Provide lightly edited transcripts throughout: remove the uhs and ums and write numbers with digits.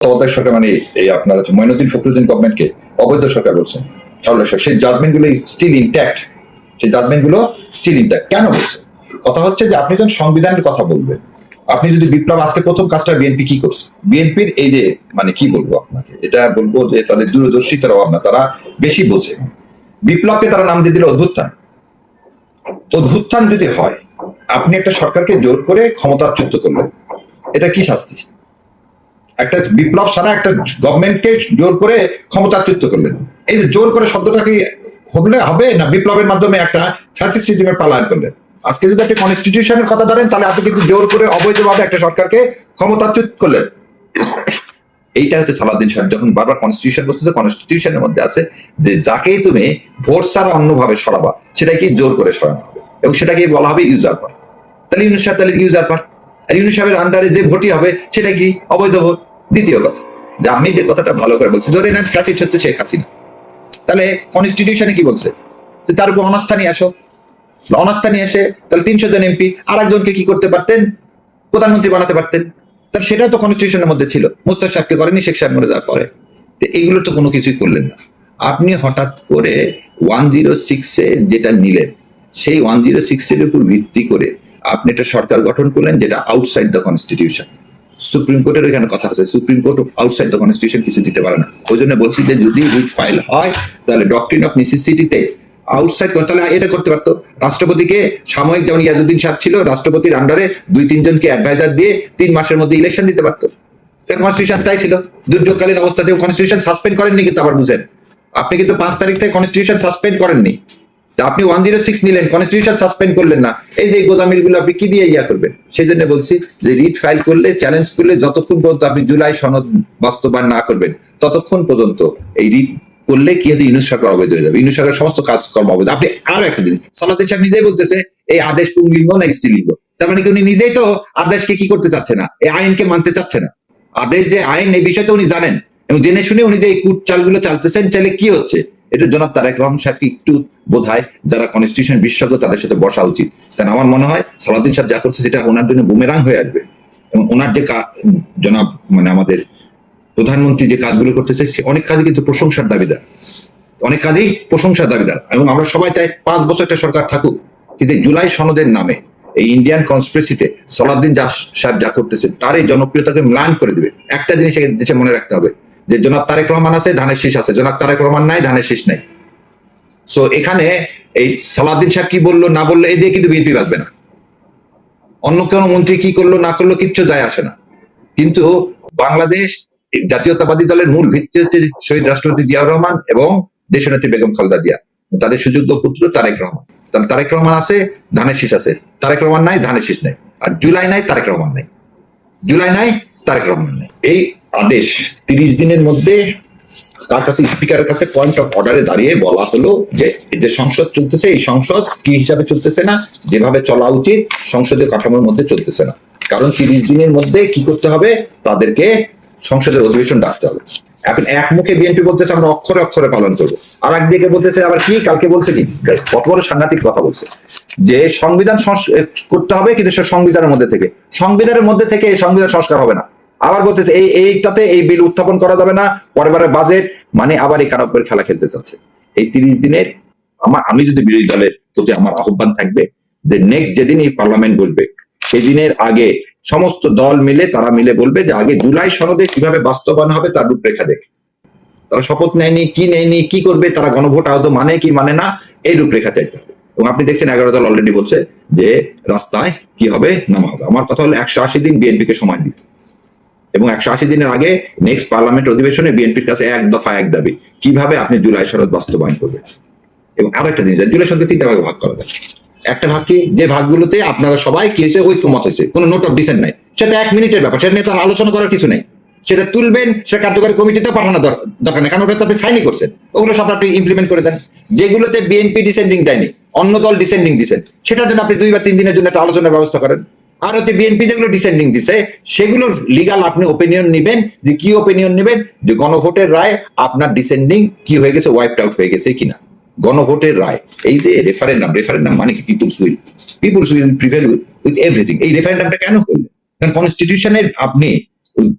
তত্ত্বাবধায়ক সরকার মানে এই আপনার হচ্ছে মঈনুদ্দিন ফখরুদ্দিন গভর্নমেন্টকে অবৈধ সরকার বলছেন। সেই জাজমেন্ট গুলো স্টিল ইনট্যাক্ট, সেই জাজমেন্ট গুলো স্টিল ইনট্যাক্ট কেন বলছে? কথা হচ্ছে যে আপনি যখন সংবিধানের কথা বলবেন, আপনি যদি বিপ্লব, আজকে প্রথম কাজটা বিএনপি কি করছে, বিএনপির এই যে মানে কি বলবো আপনাকে, এটা বলবো যে তাদের দূরদর্শিতার অভাব না, তারা বেশি বোঝে। বিপ্লবকে তারা নাম দিয়ে দিল অভ্যুত্থান। অভ্যুত্থান যদি হয়, আপনি একটা সরকারকে জোর করে ক্ষমতাচ্যুত করলেন, এটা কি শাস্তি? একটা বিপ্লব সারা একটা গভর্নমেন্টকে জোর করে ক্ষমতাচ্যুত করলেন, এই যে জোর করে শব্দটা কি হলে হবে না বিপ্লবের মাধ্যমে একটা ফ্যাসিস্ট রিজিমের পালায়ন করলেন? আজকে যদি আপনি কনস্টিটিউশনের কথা ধরেন, তাহলে আপনি কিন্তু জোর করে অবৈধভাবে একটা সরকারকে ক্ষমতাচ্যুত করলেন। এইটা হচ্ছে সালাউদ্দিন সাহেব যখন বারবার কনস্টিটিউশন বলতেছে, কনস্টিটিউশনের মধ্যে আছে যে যাকেই তুমি ভোট ছাড়া অন্যভাবে সরাবা সেটাকে জোর করে সরানো হবে, এবং সেটাকে বলা হবে ইউজারপার। তাহলে ইউনুস সাহেব তাহলে ইউজারপার, আর ইউনুস সাহেবের আন্ডারে যে ভোটই হবে সেটা কি অবৈধ ভোট। দ্বিতীয় কথা, যে আমি যে কথাটা ভালো করে বলছি, ধরে নেন ফ্যাসিস্ট হচ্ছে শেখ হাসিনা, তাহলে কনস্টিটিউশনে কি বলছে যে তার উপর অনাস্থা নিয়ে আসো। অনাস্থা নিয়ে এসে তাহলে 300 জন এমপি আর একজনকে কি করতে পারতেন, প্রধানমন্ত্রী বানাতে পারতেন। তাহলে সেটা তো কনস্টিটিউশনের মধ্যে ছিল, মুস্তাক সাহেবকে করেনি, শেখ সাহেব মরে যাওয়ার পরে। তো এইগুলো তো কোনো কিছুই করলেন না। আপনি হঠাৎ করে 106-এ যেটা নিলেন, সেই 106-এর উপর ভিত্তি করে আপনি একটা সরকার গঠন করলেন যেটা আউটসাইড দ্য কনস্টিটিউশন। সুপ্রিম কোর্টের এখানে কথা আছে, supreme court outside the constitution কিছু দিতে পারে না। ওই জন্য বলছি যে যদি রিট ফাইল হয়, তাহলে ডক্ট্রিন অফ নেসেসিটিতে আউটসাইড করতে, তাহলে এটা করতে পারতো। রাষ্ট্রপতিকে সাময়িক, যেমন ইয়াজউদ্দিন সাহেব ছিল, রাষ্ট্রপতির আন্ডারে 2-3 জনকে অ্যাডভাইজার দিয়ে 3 মাসের মধ্যে ইলেকশন দিতে পারতো। কনস্টিটিউশন তাই ছিল। দুর্যোগকালীন অবস্থাতেও কনস্টিটিউশন সাসপেন্ড করেননি, কিন্তু আবার বুঝেন, আপনি কিন্তু 5 তারিখ থেকে কনস্টিটিউশন সাসপেন্ড করেননি। আপনি 106 নিলেন, কনস্টিটিউশন সাসপেন্ড করলেন না। এই যে গোজামিল গুলো আপনি কি দিয়ে ইয়া করবেন? সেই জন্য বলছি যে রিট ফাইল করলে, চ্যালেঞ্জ করলে, যতক্ষণ পর্যন্ত আপনি জুলাই সনদ বাস্তবায়ন না করবেন, ততক্ষণ পর্যন্ত এই রিট করলে কি হচ্ছে, ইউনুস সরকার অবৈধ হয়ে যাবে, ইউনুস সরকার সমস্ত কাজকর্ম অবৈধ। আপনি আরো একটা জিনিস, সালাউদ্দিন সাহেব নিজেই বলতেছে এই আদেশ পুংলিঙ্গ না স্ত্রীলিঙ্গ। তার মানে কি উনি নিজেই তো আদেশকে কি করতে চাচ্ছে না, এই আইনকে মানতে চাচ্ছে না। আদেশ যে আইন, এই বিষয়টা উনি জানেন, এবং জেনে শুনে উনি যে এই কুট চালগুলো চালতেছেন, চাইলে কি হচ্ছে, এটা জনাব তারেক রহমান সাহেবকে একটু বোধহয় যারা কনস্টিটিউশন বিশেষজ্ঞ তাদের সাথে বসা উচিত। কারণ আমার মনে হয় সালাউদ্দিন সাহেব যা করছে সেটা ওনার জন্য বুমেরাং হয়ে আসবে। এবং ওনার যে জনাব মানে আমাদের প্রধানমন্ত্রী যে কাজগুলো করতেছে, অনেক কাজই কিন্তু প্রশংসার দাবিদার, অনেক কাজই প্রশংসার দাবিদার, এবং আমরা সবাই চাই 5 বছর একটা সরকার থাকুক। কিন্তু জুলাই সনদের নামে এই ইন্ডিয়ান কনস্পিরেসিতে সালাউদ্দিন সাহেব যা করতেছেন, তার এই জনপ্রিয়তাকে ম্লান করে দিবে। একটা জিনিস দেশে মনে রাখতে হবে, যে জনাব তারেক রহমান আছে, ধানের শীষ আছে, জনাব তারেক রহমান নাই, ধানের শীষ নাই। সো এখানে এই সালাউদ্দিন সাহেব কি বললো না বললো, এই দিয়ে কিন্তু বিএনপি বাঁচবে না। অন্য কোনো মন্ত্রী কি করলো না করলো কিচ্ছু যায় আসে না। কিন্তু বাংলাদেশ জাতীয়তাবাদী দলের মূল ভিত্তি হচ্ছে শহীদ রাষ্ট্রপতি জিয়াউর রহমান এবং দেশনেত্রী বেগম খালেদা জিয়া, তাদের সুযোগ্য পুত্র তারেক রহমান। তাহলে তারেক রহমান আছে, ধানের শীষ আছে, তারেক রহমান নাই, ধানের শীষ নাই। আর জুলাই নাই, তারেক রহমান নাই, জুলাই নাই, তারেক রহমান নাই। এই আদেশ 30 দিনের মধ্যে তার কাছে, স্পিকারের কাছে পয়েন্ট অফ অর্ডারে দাঁড়িয়ে বলা হলো যে সংসদ চলতেছে, এই সংসদ কি হিসাবে চলতেছে না, যেভাবে চলা উচিত সংসদীয় কাঠামোর মধ্যে চলতেছে না। কারণ 30 দিনের মধ্যে কি করতে হবে, তাদেরকে সংসদের অধিবেশন ডাকতে হবে। এখন এক মুখে বিএনপি বলতেছে আমরা অক্ষরে অক্ষরে পালন করবো, আর একদিকে বলতেছে আবার কি, কালকে বলছে কি, কত বড় সাংঘাতিক কথা বলছে, যে সংবিধান করতে হবে, কিন্তু সে সংবিধানের মধ্যে থেকে, সংবিধানের মধ্যে থেকে এই সংবিধান সংস্কার হবে না। আবার বলতেছে এইটাতে এই বিল উত্থাপন করা যাবে না, পরের বাজেট, মানে আবার এই কারকের খেলা খেলতে চাচ্ছে। এই 30 দিনের আমি যদি বিরোধী দলের প্রতি আমার আহ্বান থাকবে যে নেক্সট যেদিন এই পার্লামেন্ট বসবে, সেই দিনের আগে সমস্ত দল মিলে, তারা মিলে বলবে যে আগে জুলাই সনদে কিভাবে বাস্তবায়ন হবে তার রূপরেখা দেখে। তারা শপথ নেয়নি, কি করবে, তারা গণভোট আহত মানে কি মানে না, এই রূপরেখা চাইতে হবে। এবং আপনি দেখছেন 11 দল অলরেডি বলছে যে রাস্তায় কি হবে, নামা হবে। আমার কথা হলো 180 দিন বিএনপিকে সময় দিবে, এবং 180 দিনের আগে নেক্সট পার্লামেন্ট অধিবেশনে বিএনপির কাছে এক দফা এক দাবি, কিভাবে আপনি জুলাই সনদ বাস্তবায়ন করবেন। এবং আরো একটা জিনিস, জুলাই সনদকে 3টা ভাগে ভাগ করা যায়। একটা ভাগ কি, যে ভাগগুলোতে আপনারা সবাই কি হয়েছে, ঐক্যমত হয়েছে, কোনো নোট অফ ডিসেন্ট নাই, সেটা 1 মিনিটের ব্যাপার, সেটা নিয়ে তার আলোচনা করার কিছু নেই। সেটা তুলবেন, সেটা কার্যকরী কমিটিতে পাঠানো দরকার নেই, কারণ ওটা তো আপনি সাইনই করছেন, ওগুলো সব আপনি ইমপ্লিমেন্ট করে দেন। যেগুলোতে বিএনপি ডিসেন্ডিং দেয়নি, অন্য দল ডিসেন্ডিং দিচ্ছেন, সেটার জন্য আপনি 2 বা 3 দিনের জন্য একটা আলোচনার ব্যবস্থা করেন। আর হচ্ছে বিএনপি যেগুলো ডিসেন্ডিং দিছে, সেগুলোর লিগাল আপনি ওপিনিয়ন নেবেন, যে কি ওপিনিয়ন নেবেন, যে গণভোটের রায় আপনার ডিসেন্ডিং কি হয়ে গেছে, ওয়াইপড আউট হয়ে গেছে কিনা। গণভোটের রায়, এই যে রেফারেন্ডাম মানে কি, peoples will prevail with everything. এই রেফারেন্ডামটা কেন করলেন? কারণ কনস্টিটিউশনের আপনি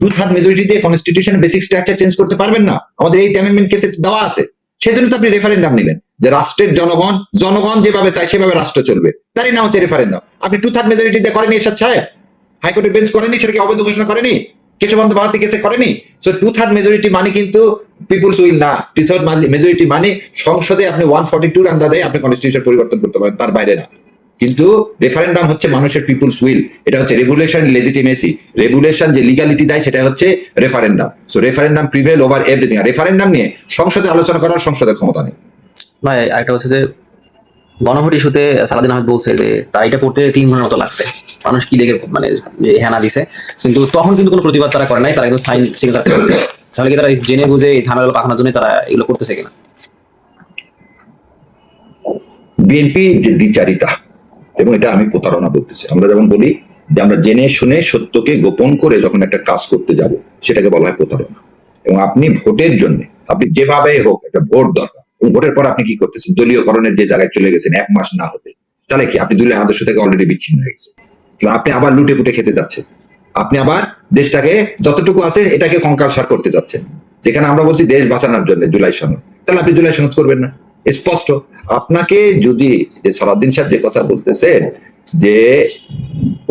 2/3 মেজরিটি দিয়ে কনস্টিটিউশন বেসিক স্ট্রাকচার চেঞ্জ করতে পারবেন না, আমাদের এই অ্যামেন্ডমেন্ট কেসে দেওয়া আছে। সেজন্য তো আপনি রেফারেন্ডাম নিলেন, যে রাষ্ট্রের জনগণ যেভাবে চায় সেভাবে রাষ্ট্র চলবে, তারই নাম হচ্ছে রেফারেন্ডাম। আপনি 2/3 মেজরিটি দিয়ে করেনি এরশাদ সাহেব, হাইকোর্টের বেঞ্চ করেনি, সেটাকে অবৈধ ঘোষণা করেনি, কেশবন্ত ভারতী কেসে করেনি। সো 2/3 মেজরিটি মানে কিন্তু পিপুলস উইল না, 2/3 মেজরিটি মানে সংসদে আপনি 142 রান দেয় আপনি কনস্টিটিউশন পরিবর্তন করতে পারেন, তার বাইরে না। কিন্তু রেফারেন্ডাম হচ্ছে মানুষের পিপুলস উইল, এটা হচ্ছে রেগুলেশন লেজিটিমেসি, রেগুলেশন যে লিগালিটি দেয় সেটা হচ্ছে referendum. So referendum prevail over everything. আর রেফারেন্ডাম নিয়ে সংসদে আলোচনা করার সংসদের ক্ষমতা নেই। ভাই আরেকটা হচ্ছে যে গণভোট ইস্যুতে সালাদিন আহমেদ বলছে যে তার এটা করতে 3 ঘন্টার মতো লাগছে, মানুষ কি লেগে মানে হেনা দিছে, কিন্তু তখন কিন্তু কোনো প্রতিবাদ তারা করে নাই, তারা একদম সাইন সিগনেচার করেছে। তাহলে কি তারা জেনে বুঝে এই ঝামেলা পাকানোর জন্য তারা এগুলো করতেছে কিনা? বিএনপি যে দ্বিচারিতা, এবং এটা আমি প্রতারণা বলতেছি। আমরা যেমন বলি যে আমরা জেনে শুনে সত্যকে গোপন করে যখন একটা কাজ করতে যাব, সেটাকে বলা হয় প্রতারণা। এবং আপনি ভোটের জন্য আপনি যেভাবে হোক একটা ভোট দরকার, এবং ভোটের পর আপনি কি করতেছেন, দলীয়করণের যে জায়গায় চলে গেছেন 1 মাস না হতে, তাহলে কি আপনি দলীয় আদর্শ থেকে অলরেডি বিচ্ছিন্ন হয়ে গেছেন। তাহলে আপনি আবার লুটে পুটে খেতে যাচ্ছেন, আপনি আবার দেশটাকে যতটুকু আছে এটাকে কঙ্কালসার করতে যাচ্ছেন। যেখানে আমরা বলছি দেশ বাঁচানোর জন্য জুলাই সনদ, তাহলে আপনি জুলাই সনদ করবেন না, স্পষ্ট। আপনাকে যদি যে সালাউদ্দিন সাহেব যে কথা বলতেছেন যে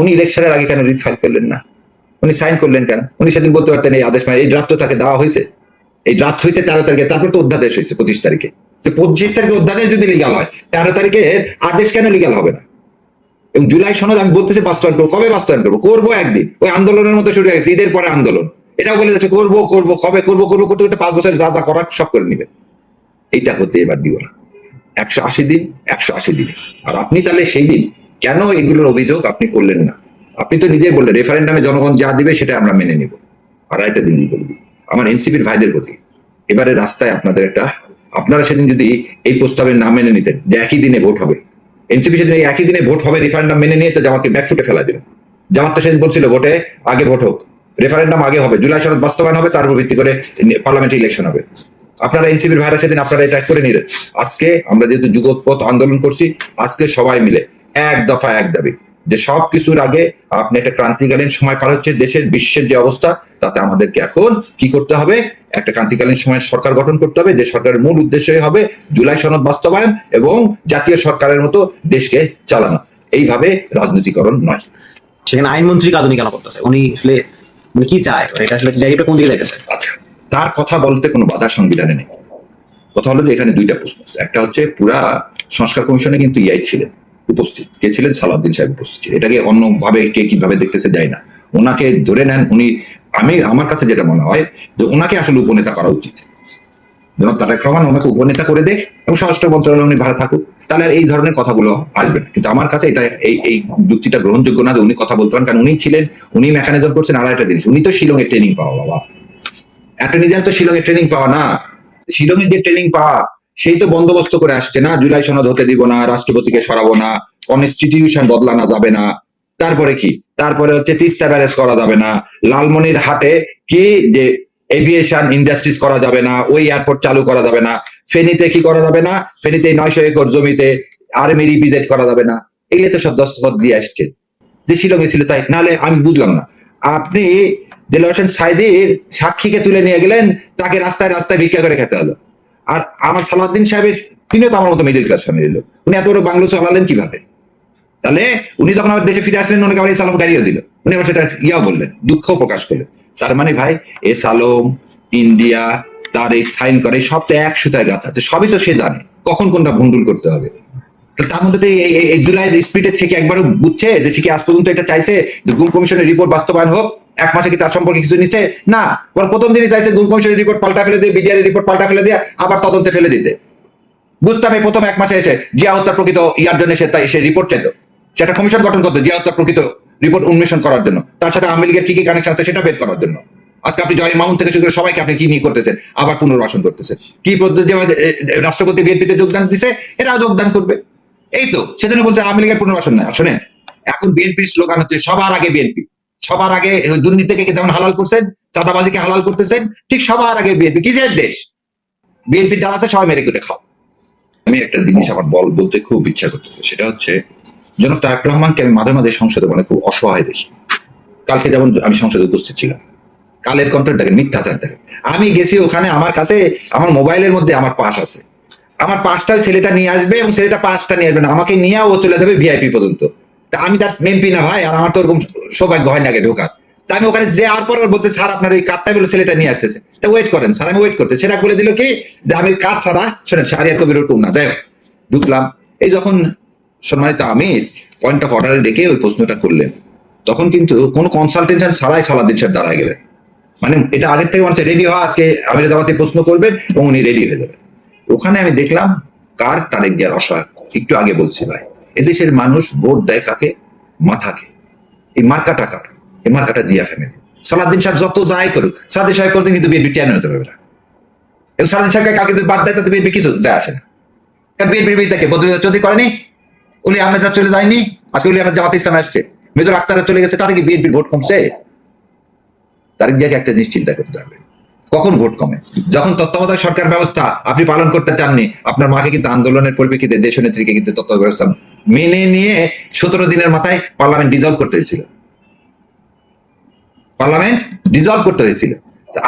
উনি ইলেকশনের আগে কেন রিট ফাইল করলেন না, উনি সাইন করলেন কেন, উনি সেদিন বলতে পারতেন এই আদেশ, মানে এই ড্রাফট তো তাকে দেওয়া হয়েছে, এই ড্রাফট হয়েছে 13 তারিখে, তারপর তো অধ্যাদেশ হয়েছে 25 তারিখে। তো 25 তারিখে অধ্যাদেশ যদি লিগাল হয়, 13 তারিখে আদেশ কেন লিগাল হবে না? এবং জুলাই সনদ আমি বলতেছি বাস্তবায়ন করবো, কবে বাস্তবায়ন করবো? করবো একদিন, ওই আন্দোলনের মতো শুরু হয়েছে, ঈদের পরে আন্দোলন, এটাও বলে যাচ্ছে করবো করবো, কবে করবো করবো করতে করতে 5 বছর যা যা করার সব করে নিবেন। এইটা হতে এবার দিব না, 180 দিন 180 দিনে। আর আপনি তাহলে সেই দিন কেন এগুলোর অভিযোগ আপনি করলেন না? আপনি তো নিজেই বললেন রেফারেন্ডামে জনগণ যা দিবে সেটা আমরা মেনে নিব। আর একটা দিন বলবি আমার এনসিপির ভাইদের প্রতি, এবারে রাস্তায় আপনাদের একটা, আপনারা সেদিন যদি এই প্রস্তাবে না মেনে নিতেন যে একই দিনে ভোট হবে, এনসিপি সেদিন এই একই দিনে ভোট হবে রেফারেন্ডাম মেনে নিয়ে তো জামাতকে ব্যাকফুটে ফেলা দিলেন। জামাত তো সেদিন বলছিল ভোটে আগে ভোট হোক, রেফারেন্ডাম আগে হবে, জুলাই সনদ বাস্তবায়ন হবে, তার উপর ভিত্তি করে পার্লামেন্টে ইলেকশন হবে। আপনারা এনসিপির ভাইরা সেদিন আপনারা এটা করে নিলেন। আজকে আমরা যেহেতু যুগোৎপথ আন্দোলন করছি, আজকে সবাই মিলে এক দফা এক দাবি যে সব কিছুর আগে আপনি একটা ক্রান্তিকালীন সময় পার হচ্ছে, দেশের বিশ্বের যে অবস্থা, তাতে আমাদেরকে এখন কি করতে হবে, একটা ক্রান্তিকালীন সময় সরকার গঠন করতে হবে, যে সরকারের মূল উদ্দেশ্যই হবে জুলাই সনদ বাস্তবায়ন এবং জাতীয় সরকারের মতো দেশকে চালানো, এইভাবে রাজনীতিকরণ নয়। সেখানে আইনমন্ত্রী কাজ উনি কেন করতেছে? উনি আসলে উনি কি চায়, এটা আসলে ডাইরেক্ট কোন দিকে যাইতেছে? আচ্ছা, তার কথা বলতে কোনো বাধা সংবিধানে নেই। কথা হলো যে এখানে দুইটা প্রশ্ন, একটা হচ্ছে পুরা সংস্কার কমিশনে কিন্তু ইয়াই ছিলেন উপস্থিত, কে ছিলেন? সালাউদ্দিন সাহেব উপস্থিত ছিলেন। এটাকে অন্যভাবে কে কিভাবে দেখতেছে যায় না, ওনাকে ধরে নেন। উনি, আমার কাছে যেটা মনে হয় যে ওনাকে আসলে উপনেতা করা উচিত, যেমন তারেক রহমান ওনাকে উপনেতা করে দেখ এবং স্বরাষ্ট্র মন্ত্রণালয়ে উনি ভাড়া থাকুক, তাহলে আর এই ধরনের কথাগুলো আসবে না। কিন্তু আমার কাছে এটা এই যুক্তিটা গ্রহণযোগ্য না যে উনি কথা বলতে পারেন, কারণ উনি ছিলেন, উনি মেকানিজম করছেন। আর একটা জিনিস, উনি তো শিলংয়ে ট্রেনিং পাওয়া, বাবা অ্যাটর্নি জেনারেল তো শিলংয়ে ট্রেনিং পাওয়া না, শিলংয়ে যে ট্রেনিং পাওয়া সেই তো বন্দোবস্ত করে আসছে না, জুলাই সনদ হতে দিব না, রাষ্ট্রপতিকে সরাবো না, কনস্টিটিউশন বদলানো যাবে না, তারপরে কি, তারপরে হচ্ছে তিস্তা ব্যারেজ করা যাবে না, লালমনির হাটে কি যে এভিয়েশন ইন্ডাস্ট্রিজ করা যাবে না, ওই এয়ারপোর্ট চালু করা যাবে না, ফেনীতে কি করা যাবে না, ফেনীতে 900 একর জমিতে আর্মি রিপিজেট করা যাবে না, এগুলো তো সব দস্তখত দিয়ে আসছে, যে শিলংয়ে ছিল তাই। নাহলে আমি বুঝলাম না, আপনি দেলোয়ার হোসেন সাইদির সাক্ষীকে তুলে নিয়ে গেলেন, তাকে রাস্তায় রাস্তায় ভিক্ষা করে খেতে হলো। আর আমার সালাউদ্দিন সাহেবের, তিনিও তো আমার মতো মিডল ক্লাস ফ্যামিলির লোক, উনি এত বড় বাংলো চালালেন কিভাবে? তাহলে উনি তখন আবার দেশে ফিরে আসলেন, ওনাকে আবার এই সালাম গাড়িও দিল, উনি আবার সেটা ইয়াও বললেন, দুঃখ প্রকাশ করলেন। তার মানে ভাই এ সালম ইন্ডিয়া তার এই সাইন করে সব তো এক সুতায় গাঁথা, সবই তো সে জানে কখন কোনটা ভুন্ডুল করতে হবে। তার মধ্যে তো এই জুলাইয়ের স্পিডের থেকে একবারও বুঝছে যে সে কি আজ পর্যন্ত এটা চাইছে যে গুম কমিশনের রিপোর্ট বাস্তবায়ন হোক? 1 মাসে কি তার সম্পর্কে কিছু নিছে? না, প্রথম দিনই চাইছে গুম কমিশনের রিপোর্ট পাল্টা ফেলে দিয়ে, বিডিআর রিপোর্ট পাল্টা ফেলে দিয়ে আবার তদন্তে ফেলে দিতে। বুঝতাম এই প্রথম 1 মাসে এসে জিয়া হত্যার প্রকৃত ইয়ার জন্য সে রিপোর্ট চাইত, সেটা কমিশন গঠন করতো জিয়া হত্যার প্রকৃত রিপোর্ট উন্মেষণ করার জন্য, তার সাথে আওয়ামী লীগের কি কি কানেকশন আছে সেটা বের করার জন্য। আজকে আপনি জয় মাউন্ট থেকে শুরু করে সবাইকে আপনি কি নিয়ে করতেছেন, আবার পুনর্বাসন করতেছেন। কি পদ্ধতি রাষ্ট্রপতি বিএনপিতে যোগদান দিছে, এরাও যোগদান করবে। এই তো সেজন্য বলছে আওয়ামী লীগের পুনর্বাসন না। শোনেন, এখন বিএনপির স্লোগান হচ্ছে সবার আগে বিএনপি, সবার আগে দুর্নীতিকে যেমন হালাল করছেন, চাঁদাবাজিকে হালাল করতেছেন, ঠিক সবার আগে বিএনপি। কিসের দেশ? বিএনপি জ্বালাতে সবাই মেরে করে খাও। আমি একটা জিনিস আমার বলতে খুব ইচ্ছা করতেছে, সেটা হচ্ছে জনাব তারেক রহমানকে আমি মাঝে মাঝে সংসদে মানে খুব অসহায় দেখি। কালকে যেমন আমি সংসদে উপস্থিত ছিলাম, কালের কন্ট্রোল দেখেন, মিথ্যাচার দেখেন। আমি গেছি ওখানে, আমার কাছে আমার মোবাইলের মধ্যে আমার পাস আছে, আমার পাসটা ওই ছেলেটা নিয়ে আসবে এবং ছেলেটা পাসটা নিয়ে আসবে না, আমাকে নিয়ে ও চলে যাবে ভিআইপি পর্যন্ত। তা আমি তার এমপি না ভাই, আর আমার তো ওরকম সৌভাগ্য হয় না আগে ঢোকার। তা আমি ওখানে যাওয়ার পর বলতে, স্যার আপনার ওই কার্ডটা বলে ছেলেটা নিয়ে আসতেছে, তা ওয়েট করেন স্যার। আমি ওয়েট করতে, সেটা বলে দিল কি যে আমি কার্ড ছাড়া, শোনেন শাহরিয়ার কবির ওরকম না, যাই হোক ঢুকলাম। এই যখন সম্মানিত আমির পয়েন্ট অফ অর্ডারে ডেকে ওই প্রশ্নটা করলেন, তখন কিন্তু কোনো কনসালটেশন ছাড়াই সালাউদ্দিন সাহেব দাঁড়ায় গেলেন। মানে এটা আগের থেকে মনে হচ্ছে রেডি হওয়া, আজকে আমির জামাতে প্রশ্ন করবেন এবং উনি রেডি হয়ে যাবেন। ওখানে আমি দেখলাম কার তারেক জিয়ার অসহায়। একটু আগে বলছি ভাই, এদেশের মানুষ ভোট দেয় কাকে? মাথাকে। এই মার্কাটা কার? এই মার্কাটা জিয়া ফ্যামিলি। সালাউদ্দিন সাহেব যত যাই করুক, সালাউদ্দিন সাহেব করতে কিন্তু বিএনপি টেনে হতে পারবে না। এবং সালাউদ্দিন সাহেবকে কাকে যদি বাদ দেয় তাতে বিএনপি কিছু যায় আসে না। কারণ বিএনপির বিরুদ্ধে বদরুদ্দোজা চৌধুরী করেনি, উলি আহমেদরা চলে যায়নি, আজকে উলি আহমেদ জামাতে ইসলামে আসছে, মেজর আক্তারা চলে গেছে, তাতে কি বিএনপির ভোট কমছে? তারেক জিয়াকে একটা জিনিস চিন্তা করতে হবে, কখন ভোট কমে? যখন তত্ত্বাবধায়ক সরকার ব্যবস্থা আপনি পালন করতে চাননি, আপনার মাকে কিন্তু আন্দোলনের পরিপ্রেক্ষিতে দেশনেত্রীকে কিন্তু তত্ত্বাবধায়ক ব্যবস্থা মেনে নিয়ে 17 দিনের মাথায় পার্লামেন্ট ডিজলভ করতে হয়েছিল। পার্লামেন্ট ডিজলভ করতে হয়েছিল।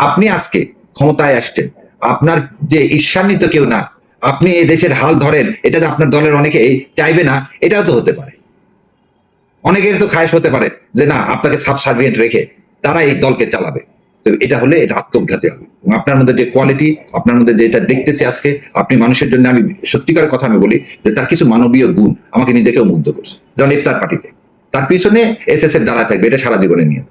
আপনি আজকে ক্ষমতায় আসছেন, আপনার যে ঈর্ষান্বিত কেউ না, আপনি এই দেশের হাল ধরেন, এটাতে আপনার দলের অনেকে চাইবে না, এটাও তো হতে পারে। অনেকের তো খায়শ হতে পারে যে না, আপনাকে সাব সার্ভিয়েন্ট রেখে তারা এই দলকে চালাবে। তো এটা হলে এটা আত্মঘাতী হবে। এবং আপনার মধ্যে যে কোয়ালিটি, আপনার মধ্যে যেটা দেখতেছি আজকে, আপনি মানুষের জন্য, আমি সত্যিকার কথা আমি বলি যে তার কিছু মানবীয় গুণ আমাকে নিজেকেও মুগ্ধ করছে। যেমন ইফতার পার্টিতে তার পিছনে এসএসএফ দাঁড়ায় থাকবে, এটা সারা জীবনের নিয়ম।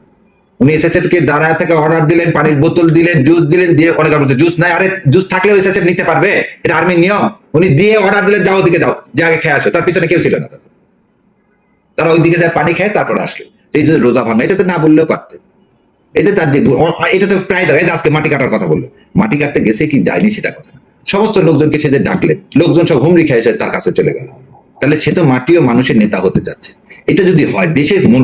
উনি এসএসএফ কে দাঁড়ায় থেকে অর্ডার দিলেন, পানির বোতল দিলেন, জুস দিলেন, দিয়ে অনেক বলছে জুস নাই, আরে জুস থাকলেও এসএসএফ নিতে পারবে, এটা আর্মির নিয়ম। উনি দিয়ে অর্ডার দিলেন, যাও ওদিকে যাও, যে আগে খেয়ে আসো, তার পিছনে কেউ ছিল না তখন। তারা ওইদিকে যায় পানি খায়, তারপর আসলে এই যে রোজা ভাঙা, এটা তো না বললেও পারতেন। এই যে তার যে এটা তো প্রায় দেখা যায়, আজকে মাটি কাটার কথা বললো, মাটি কাটতে গেছে কি যায়নি সেটা কথা না, সমস্ত লোকজনকে সে যে ডাকলেন, লোকজন সব হুমড়ি খেয়ে এসে তার কাছে চলে গেল। তাহলে সে তো মাটি ও মানুষের নেতা হতে যাচ্ছে। এটা যদি হয়, দেশের মূল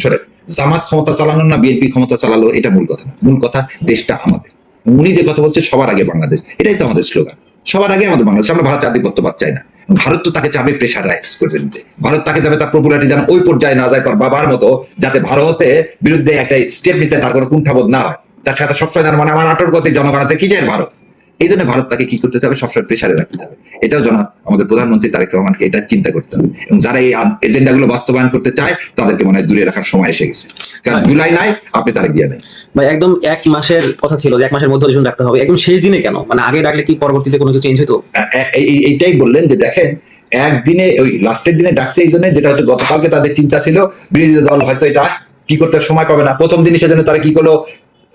সরে জামাত ক্ষমতা চালানো না বিএনপি ক্ষমতা চালালো, এটা মূল কথা না। মূল কথা দেশটা আমাদের। উনি যে কথা বলছে সবার আগে বাংলাদেশ, এটাই তো আমাদের স্লোগান, সবার আগে আমাদের বাংলাদেশ। আমরা ভারতের আধিপত্যবাদ চাই না। ভারত তো তাকে চাবে প্রেশারাইজ করে নিতে, ভারত তাকে যাবে তার পপুলারিটি যেন ওই পর্যায়ে না যায় তার বাবার মতো, যাতে ভারতের বিরুদ্ধে একটা স্টেপ নিতে তার কোনো কুণ্ঠাবোধ না হয়, তার সাথে সবসময় যেন মানে আমার আটরগতির জনগণ আছে, কি যায় ভারত। এই জন্য ভারত তাকে কি করতে হবে? সবসময় প্রেশারে রাখতে হবে। এটাও আমাদের প্রধানমন্ত্রী তারেক রহমানকে এটা চিন্তা করতে হবে। এবং যারা এই এজেন্ডাগুলো বাস্তবায়ন করতে চায় তাদেরকে মনে হয় দূরে রাখার সময় এসে গেছে। কারণ জুলাই নাই, আপনি তারেক জিয়া নাই। ভাই একদম 1 মাসের কথা ছিল যে 1 মাসের মধ্যে অধিবেশন রাখতে হবে, একদম শেষ দিনে কেন? মানে আগে ডাকলে কি পরবর্তীতে কোনো কিছু চেঞ্জ হতো? এইটাই বললেন যে দেখেন, একদিনে ওই লাস্টের দিনে ডাকছে এই জন্য, যেটা হচ্ছে গতকালকে তাদের চিন্তা ছিল বিরোধী দল হয়তো এটা কি করতে সময় পাবে না, প্রথম দিনই সেজন্য তারা কি করলো,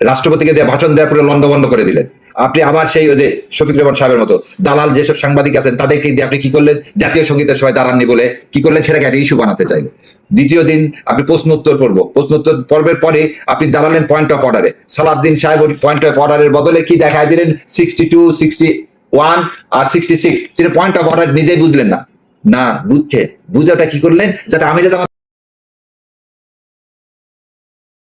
রাষ্ট্রপতিকে দিয়ে ভাষণ দেওয়া পুরো লন্ডভন্ড করে দিলেন। আপনি আবার সেই ওই যে শফিক রহমান সাহেবের মতো দালাল যেসব সাংবাদিক আছেন তাদেরকে দিয়ে আপনি কি করলেন, জাতীয় সঙ্গীতের সময় দাঁড়াননি বলে কি করলেন, সেটাকে একটা ইস্যু বানাতে চাইলেন। দ্বিতীয় দিন আপনি প্রশ্ন উত্তর পর্বের পরে আপনি দাঁড়ালেন পয়েন্ট অফ অর্ডারে, সালাউদ্দিন সাহেব ওই পয়েন্ট অফ অর্ডারের বদলে কি দেখায় দিলেন 62, 61 আর 66, সেটা পয়েন্ট অফ অর্ডার নিজেই বুঝলেন না। না বুঝছে, বুঝাটা কি করলেন, যাতে আমির জামাত